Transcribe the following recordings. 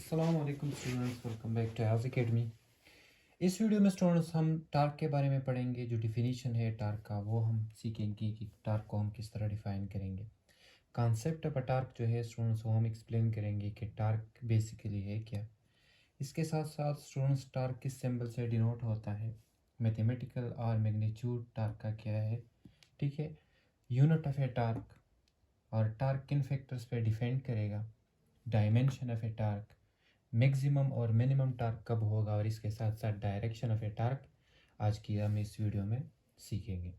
अस्सलाम वालेकुम students, welcome back to Edge Academy. इस वीडियो में स्टूडेंट्स हम टार्क के बारे में पढ़ेंगे। जो डिफिनीशन है टार्क का वो हम सीखेंगे कि टार्क को हम किस तरह डिफाइन करेंगे। कॉन्सेप्ट ऑफ अ टार्क जो है स्टूडेंट्स वो हम एक्सप्लेन करेंगे कि टार्क बेसिकली है क्या। इसके साथ साथ स्टूडेंट्स टार्क किस सिंबल से डिनोट होता है, मैथमेटिकल और मैग्नीट्यूड टार्क का क्या है, ठीक है, यूनिट ऑफ ए टार्क और टार्क किन फैक्टर्स पे डिपेंड करेगा, dimension of A torque, maximum और मिनिमम टार्क कब होगा और इसके साथ साथ डायरेक्शन ऑफ ए टार्क आज की हम इस वीडियो में सीखेंगे।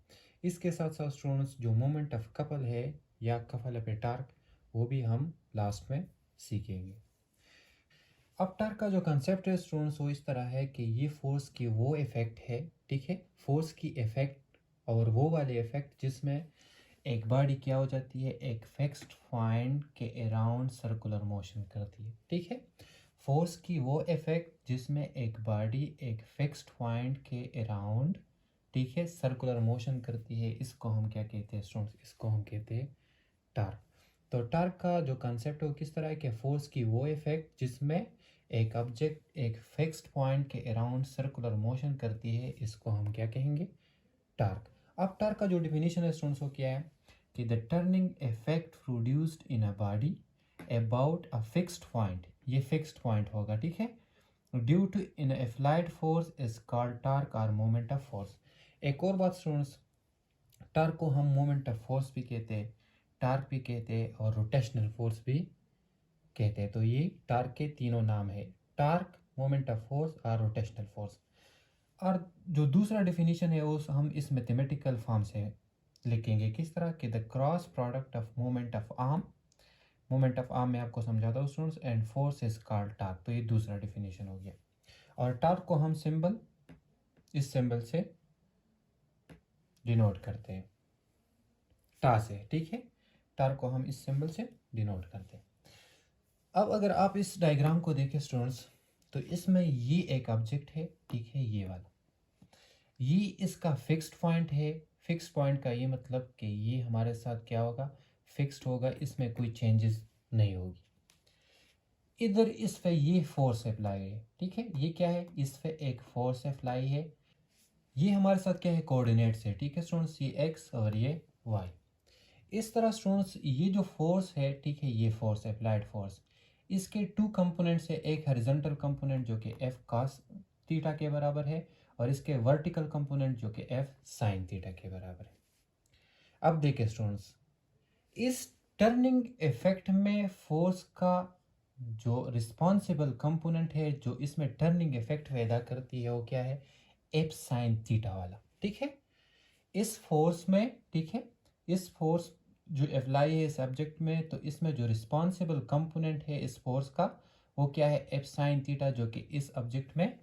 इसके साथ साथ स्टूडेंट्स जो मोमेंट ऑफ कपल है या कपल ऑफ ए टार्क वो भी हम लास्ट में सीखेंगे। अब टार्क का जो कंसेप्ट है स्टूडेंट्स वो इस तरह है कि ये फोर्स की वो इफेक्ट है, ठीक है, फोर्स की इफेक्ट और वो वाले इफेक्ट जिसमें एक बॉडी क्या हो जाती है, एक फिक्स्ड पॉइंट के अराउंड सर्कुलर मोशन करती है, ठीक है। फोर्स की वो इफेक्ट जिसमें एक बॉडी एक फिक्स्ड पॉइंट के अराउंड, ठीक है, सर्कुलर मोशन करती है, इसको हम क्या कहते हैं स्टूडेंट्स, इसको हम कहते हैं टार्क। तो टार्क का जो कंसेप्ट है वो किस तरह है कि फोर्स की वो इफेक्ट जिसमें एक ऑब्जेक्ट एक फिक्स्ड पॉइंट के अराउंड सर्कुलर मोशन करती है, इसको हम क्या कहेंगे, टार्क। अब टार्क का जो डिफिनीशन है स्टूडेंट्स वो क्या है कि the turning effect produced in a body about a fixed point, ये फिक्स्ड पॉइंट होगा, ठीक है, due to in applied force is called torque और मोमेंट ऑफ फोर्स। एक और बात स्टूडेंट्स, टार्क को हम मोमेंट ऑफ फोर्स भी कहते हैं, टार्क भी कहते हैं और रोटेशनल फोर्स भी कहते हैं। तो ये टार्क के तीनों नाम है, टार्क, मोमेंट ऑफ फोर्स और रोटेशनल फोर्स। और जो दूसरा डेफिनेशन है वो हम इस मैथमेटिकल फॉर्म से लिखेंगे, किस तरह कि the cross product of moment of arm, moment of arm में आपको समझाता हूँ students, and force is called torque. तो ये दूसरा डेफिनेशन हो गया। और टार्क को हम सिंबल इस सिंबल से डिनोट करते हैं, टा से, ठीक है, टार्क को हम इस सिंबल से डिनोट करते हैं। अब अगर आप इस डायग्राम को देखें स्टूडेंट्स तो इसमें ये एक ऑब्जेक्ट है, ठीक है, ये वाला, ये इसका फिक्स्ड पॉइंट है। फिक्स्ड पॉइंट का ये मतलब कि ये हमारे साथ क्या होगा, फिक्स्ड होगा, इसमें कोई चेंजेस नहीं होगी। इधर इस पे ये फोर्स अप्लाई है, ठीक है, ये क्या है, इस पे एक फोर्स अप्लाई है। ये हमारे साथ क्या है, कोऑर्डिनेट्स है, ठीक है स्टूडेंट्स, ये एक्स और ये वाई। इस तरह स्टूडेंट्स ये जो फोर्स है, ठीक है, ये फोर्स अप्लाइड फोर्स, इसके टू कंपोनेंट्स है, एक हॉरिजॉन्टल कंपोनेंट जो कि एफ कॉस थीटा के बराबर है और इसके वर्टिकल कंपोनेंट जो कि एफ साइन थीटा के बराबर है। अब देखिए स्टूडेंट्स, इस टर्निंग इफेक्ट में फोर्स का जो रिस्पॉन्सिबल कंपोनेंट है जो इसमें टर्निंग इफेक्ट पैदा करती है वो क्या है, एफ साइन थीटा वाला, ठीक है। इस फोर्स में, ठीक है, इस फोर्स जो अप्लाई है इस सब्जेक्ट में, तो इसमें जो रिस्पॉन्सिबल कंपोनेंट है इस फोर्स का वो क्या है, एफ साइन थीटा, जो कि इस ऑब्जेक्ट में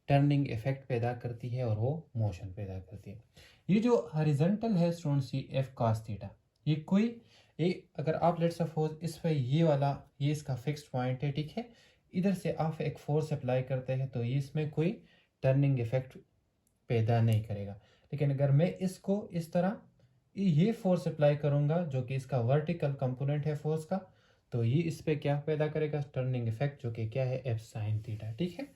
टर्निंग इफेक्ट पैदा करती है और वो मोशन पैदा करती है। ये जो हॉरिजॉन्टल है स्टूडेंट्स, ये एफ कॉस थीटा, ये कोई, ये अगर आप लेट्स सपोज इस पे ये वाला, ये इसका फिक्स्ड पॉइंट है, ठीक है, इधर से आप एक फोर्स अप्लाई करते हैं तो ये इसमें कोई टर्निंग इफेक्ट पैदा नहीं करेगा। लेकिन अगर मैं इसको इस तरह ये फोर्स अप्लाई करूंगा जो कि इसका वर्टिकल कंपोनेंट है फोर्स का, तो ये इस पे क्या पैदा करेगा, टर्निंग इफेक्ट, जो कि क्या है, एफ साइन थीटा, ठीक है।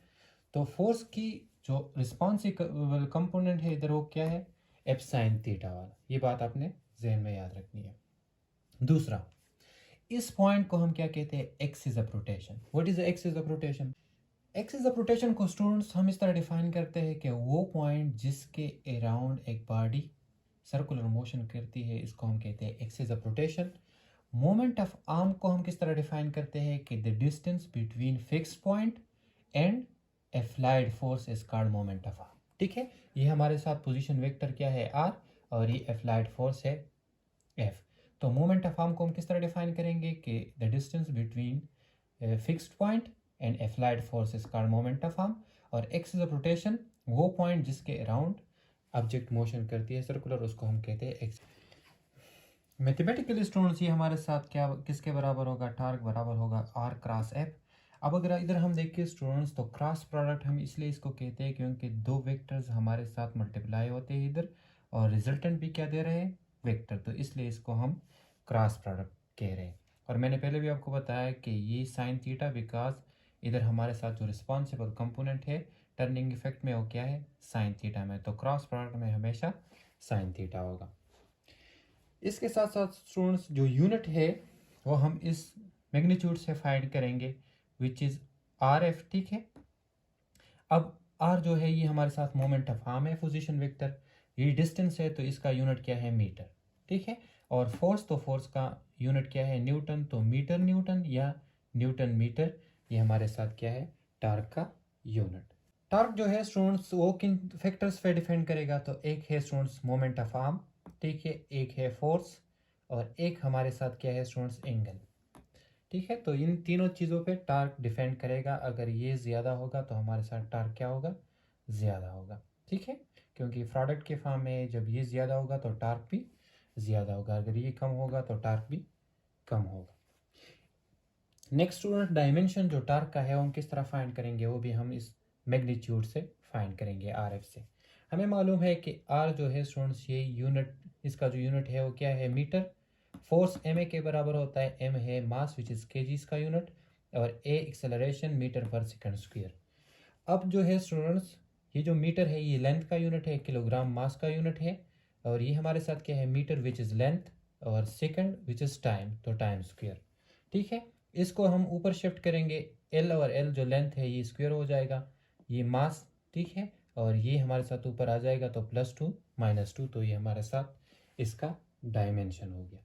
तो फोर्स की जो रिस्पॉन्सिबल कंपोनेंट है इधर वो क्या है, एफ साइन थीटा वाला। ये बात आपने जहन में याद रखनी है। दूसरा, इस पॉइंट को हम क्या कहते हैं, axis of rotation. What is the axis of rotation? Axis of rotation को स्टूडेंट्स हम इस तरह डिफाइन करते हैं कि वो पॉइंट जिसके अराउंड एक बॉडी सर्कुलर मोशन करती है, इसको हम कहते हैं axis of rotation. Moment of arm को हम किस तरह डिफाइन करते हैं कि the distance between fixed point and applied force is called moment of arm, ठीक है। ये हमारे साथ पोजीशन वेक्टर क्या है, आर, और ये अप्लाइड फोर्स है एफ। तो मोमेंट ऑफ आर्म को हम किस तरह डिफाइन करेंगे कि the distance between fixed point and applied force is called moment of arm. और एक्सिस ऑफ रोटेशन वो पॉइंट जिसके अराउंड ऑब्जेक्ट मोशन करती है सर्कुलर, उसको हम कहते हैं एक्स। मैथमेटिकल स्टूडेंट्स ये हमारे साथ क्या किसके बराबर होगा, टार्क बराबर होगा आर क्रॉस एफ। अब अगर इधर हम देखें स्टूडेंट्स तो क्रॉस प्रोडक्ट हम इसलिए इसको कहते हैं क्योंकि दो वेक्टर्स हमारे साथ मल्टीप्लाई होते हैं इधर और रिजल्टेंट भी क्या दे रहे हैं, वेक्टर, तो इसलिए इसको हम क्रॉस प्रोडक्ट कह रहे हैं। और मैंने पहले भी आपको बताया कि ये साइन थीटा बिकॉज इधर हमारे साथ जो रिस्पॉन्सिबल कंपोनेंट है टर्निंग इफेक्ट में वो क्या है, साइन थीटा में, तो क्रॉस प्रोडक्ट में हमेशा साइन थीटा होगा। इसके साथ साथ स्टूडेंट्स जो यूनिट है वो हम इस मैग्नीट्यूड से फाइंड करेंगे विच इज़ आर एफ, ठीक है। अब आर जो है ये हमारे साथ मोमेंट ऑफ आर्म है, पोजीशन वेक्टर, ये डिस्टेंस है तो इसका यूनिट क्या है, मीटर, ठीक है। और फोर्स, तो फोर्स का यूनिट क्या है, न्यूटन, तो मीटर न्यूटन या न्यूटन मीटर, ये हमारे साथ क्या है, टार्क का यूनिट। टार्क जो है स्टूडेंट्स वो किन फैक्टर्स पे डिपेंड करेगा, तो एक है स्टूडेंट्स मोमेंट ऑफ आर्म, ठीक है, एक है फोर्स, और एक हमारे साथ क्या है स्टूडेंट्स, एंगल, ठीक है। तो इन तीनों चीज़ों पे टार्क डिपेंड करेगा। अगर ये ज़्यादा होगा तो हमारे साथ टार्क क्या होगा, ज़्यादा होगा, ठीक है, क्योंकि प्रोडक्ट के फॉर्म में जब ये ज़्यादा होगा तो टार्क भी ज़्यादा होगा, अगर ये कम होगा तो टार्क भी कम होगा। नेक्स्ट स्टूडेंट, डायमेंशन जो टार्क का है वो हम किस तरह फाइंड करेंगे, वो भी हम इस मैग्नीट्यूड से फाइंड करेंगे, आर एफ से। हमें मालूम है कि आर जो है स्टूडेंट्स ये यूनिट, इसका जो यूनिट है वो क्या है, मीटर, फोर्स एम ए के बराबर होता है, एम है मास विच इज़ केजीज का यूनिट, और ए एक्सेलरेशन मीटर पर सेकंड स्क्वायर। अब जो है स्टूडेंट्स ये जो मीटर है ये लेंथ का यूनिट है, किलोग्राम मास का यूनिट है, और ये हमारे साथ क्या है, मीटर विच इज़ लेंथ, और सेकंड विच इज़ टाइम, तो टाइम स्क्वायर, ठीक है। इसको हम ऊपर शिफ्ट करेंगे, एल और एल जो लेंथ है ये स्क्वायर हो जाएगा, ये मास, ठीक है, और ये हमारे साथ ऊपर आ जाएगा तो +2 -2, तो ये हमारे साथ इसका डायमेंशन हो गया।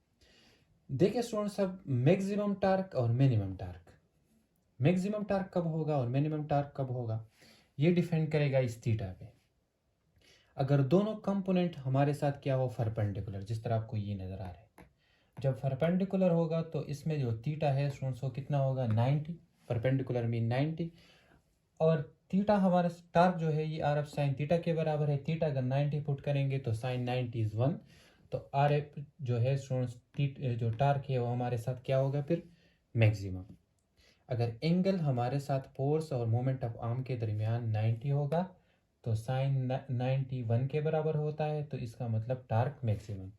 देखिए स्टूडेंट्स अब मैक्सिमम टार्क और मिनिमम टार्क, मैक्सिमम टार्क कब होगा और मिनिमम टार्क कब होगा, ये डिपेंड करेगा इस थीटा पे। अगर दोनों कंपोनेंट हमारे साथ क्या हो, परपेंडिकुलर, जिस तरह आपको ये नज़र आ रहा है, जब परपेंडिकुलर होगा तो इसमें जो थीटा है स्टूडेंट्स वो कितना होगा, 90, परपेंडिकुलर मीन 90, और थीटा हमारा टार्क जो है ये आर एफ साइन थीटा के बराबर है, थीटा अगर 90 पुट करेंगे तो साइन 90 इज़ 1, तो आर एफ जो है स्टूडेंट्स जो टार्क है वो हमारे साथ क्या होगा फिर, मैक्सिमम। अगर एंगल हमारे साथ फोर्स और मोमेंट ऑफ आर्म के दरमियान 90 होगा तो साइन 91 के बराबर होता है, तो इसका मतलब टार्क मैक्सिमम।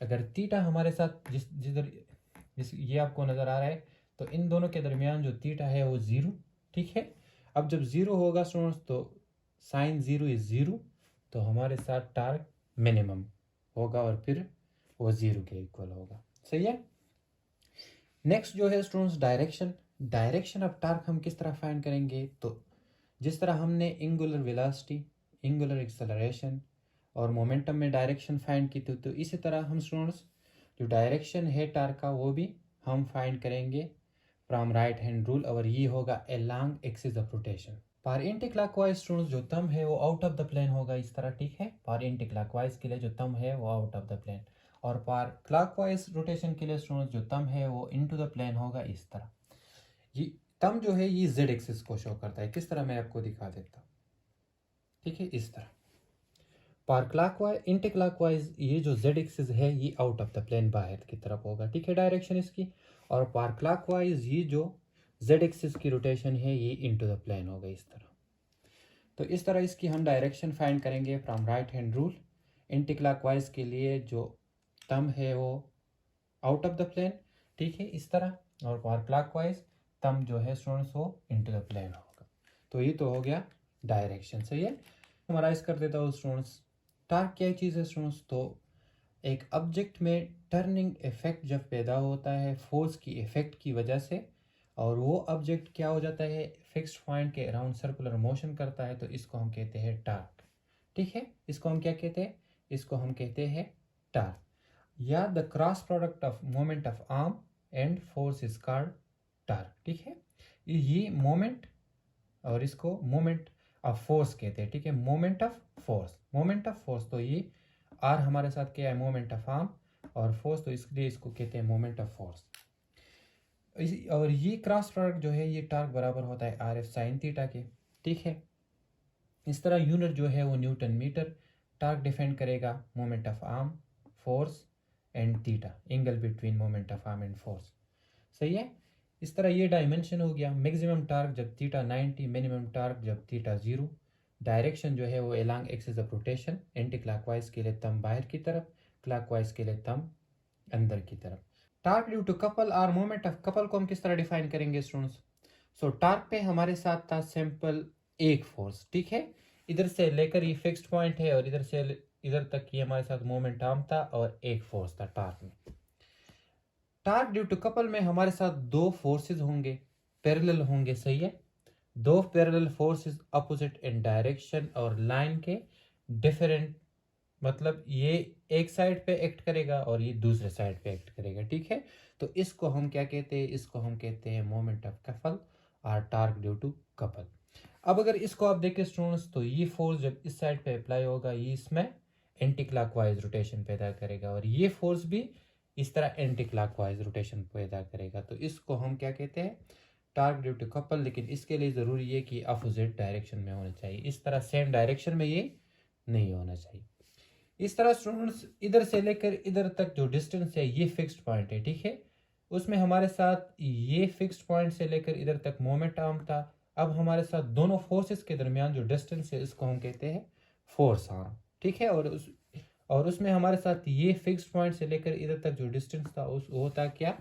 अगर थीटा हमारे साथ जिस ये आपको नज़र आ रहा है, तो इन दोनों के दरमियान जो थीटा है वो 0, ठीक है। अब जब 0 होगा स्टूडेंट्स तो साइन 0 इज़ 0, तो हमारे साथ टार्क मिनिमम होगा और फिर वो 0 के इक्वल होगा, सही है। नेक्स्ट जो है students direction, direction of torque हम किस तरह फाइंड करेंगे, तो जिस तरह हमने एंगुलर वेलोसिटी, एंगुलर एक्सेलरेशन और मोमेंटम में डायरेक्शन फाइंड की थी, तो इसी तरह हम स्टूडेंट्स जो डायरेक्शन है टार्क का वो भी हम फाइंड करेंगे फ्रॉम राइट हैंड रूल, और ये होगा अलोंग एक्सिस ऑफ रोटेशन। पार एंटी क्लॉकवाइज स्टूडेंट्स जो थंब है वो आउट ऑफ द प्लेन होगा इस तरह, ठीक है। पार एंटी क्लॉकवाइज के लिए जो थंब है वो आउट ऑफ द प्लेन, और पार क्लॉकवाइज रोटेशन के लिए स्टूडेंट्स जो थंब है वो इनटू द प्लेन होगा इस तरह। ये थंब जो है ये जेड एक्सिस को शो करता है, किस तरह मैं आपको दिखा देता हूँ, ठीक है, इस तरह। पार क्लॉकवाइज एंटी क्लॉकवाइज ये जो जेड एक्सिस है ये आउट ऑफ द प्लेन बाहर की तरफ होगा, ठीक है, डायरेक्शन इसकी। और पार क्लॉकवाइज ये जो जेड एक्सिस की रोटेशन है ये इनटू द प्लेन होगा इस तरह। तो इस तरह इसकी हम डायरेक्शन फाइंड करेंगे from right hand rule. Anti clockwise के लिए जो थंब है वो आउट ऑफ द प्लेन, ठीक है, इस तरह, और पार क्लॉकवाइज थंब जो है स्टूडेंट्स वो इनटू द प्लेन होगा। तो ये तो हो गया डायरेक्शन, सही है। समराइज कर देता हूँ स्टूडेंट्स, टार्क क्या चीज़ है स्टूडेंट्स, तो एक ऑब्जेक्ट में टर्निंग इफेक्ट जब पैदा होता है फोर्स की इफेक्ट की वजह से, और वो ऑब्जेक्ट क्या हो जाता है, फिक्स्ड पॉइंट के अराउंड सर्कुलर मोशन करता है, तो इसको हम कहते हैं टार्क, ठीक है। इसको हम क्या कहते हैं, इसको हम कहते हैं टार्क, या the cross product of moment of arm and force is called torque, ठीक है। ये मोमेंट और इसको मोमेंट ऑफ फोर्स कहते हैं, ठीक है, moment of force, moment of force, तो ये आर हमारे साथ क्या है, मोमेंट ऑफ आर्म, और फोर्स, तो इसलिए इसको कहते हैं मोमेंट ऑफ फोर्स। और ये क्रॉस प्रोडक्ट जो है ये टार्क बराबर होता है आर एफ साइन थीटा के, ठीक है। इस तरह यूनिट जो है वो न्यूटन मीटर, टार्क डिफाइन करेगा moment of arm, force and theta, angle between moment of arm and force, सही है। इस तरह ये डायमेंशन हो गया, मैक्सिमम टार्क जब थीटा 90, मिनिमम टार्क जब थीटा 0, डायरेक्शन जो है वो along axis of rotation, anti clockwise के लिए थंब बाहर की तरफ, क्लॉकवाइज के लिए थंब अंदर की तरफ। टार्क ड्यू टू कपल और मोमेंट ऑफ कपल को हम किस तरह डिफाइन करेंगे स्टूडेंट्स, सो टार्क पे हमारे साथ था सिंपल एक फोर्स, ठीक है। इधर से लेकर ये फिक्स्ड पॉइंट है और इधर से इधर तक ये हमारे साथ मोमेंट आर्म था और एक फोर्स था टार्क में। टार्क ड्यू टू कपल में हमारे साथ दो फोर्सेस होंगे, पैरेलल होंगे, सही है। दो parallel forces opposite in direction और लाइन के डिफरेंट, मतलब ये एक साइड पे एक्ट करेगा और ये दूसरे साइड पे एक्ट करेगा, ठीक है। तो इसको हम क्या कहते हैं, इसको हम कहते हैं मोमेंट ऑफ कपल और टार्क ड्यू टू कपल। अब अगर इसको आप देखें स्टूडेंट्स, तो ये फोर्स जब इस साइड पे अप्लाई होगा ये इसमें एंटी क्लॉकवाइज रोटेशन पैदा करेगा और ये फोर्स भी इस तरह एंटी क्लॉकवाइज रोटेशन पैदा करेगा। तो इसको हम क्या कहते हैं, टार्क ड्यू टू कपल। लेकिन इसके लिए ज़रूरी है कि अपोजिट डायरेक्शन में होना चाहिए, इस तरह सेम डायरेक्शन में ये नहीं होना चाहिए। इस तरह स्टूडेंट्स इधर से लेकर इधर तक जो डिस्टेंस है ये फिक्स्ड पॉइंट है, ठीक है। उसमें हमारे साथ ये फिक्स्ड पॉइंट से लेकर इधर तक मोमेंट आर्म था। अब हमारे साथ दोनों फोर्सेस के दरमियान जो डिस्टेंस है इसको हम कहते हैं फोर्स आर्म, ठीक है। और उसमें हमारे साथ ये फिक्स्ड पॉइंट से लेकर इधर तक जो डिस्टेंस था उस वो था क्या,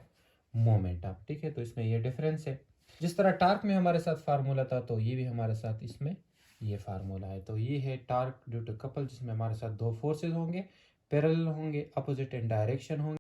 मोमेंट आर्म, ठीक है। तो इसमें ये डिफरेंस है। जिस तरह टार्क में हमारे साथ फार्मूला था तो ये भी हमारे साथ इसमें ये फार्मूला है। तो ये है टार्क ड्यू टू कपल, जिसमें हमारे साथ दो फोर्सेस होंगे, पैरेलल होंगे, अपोजिट इन डायरेक्शन होंगे।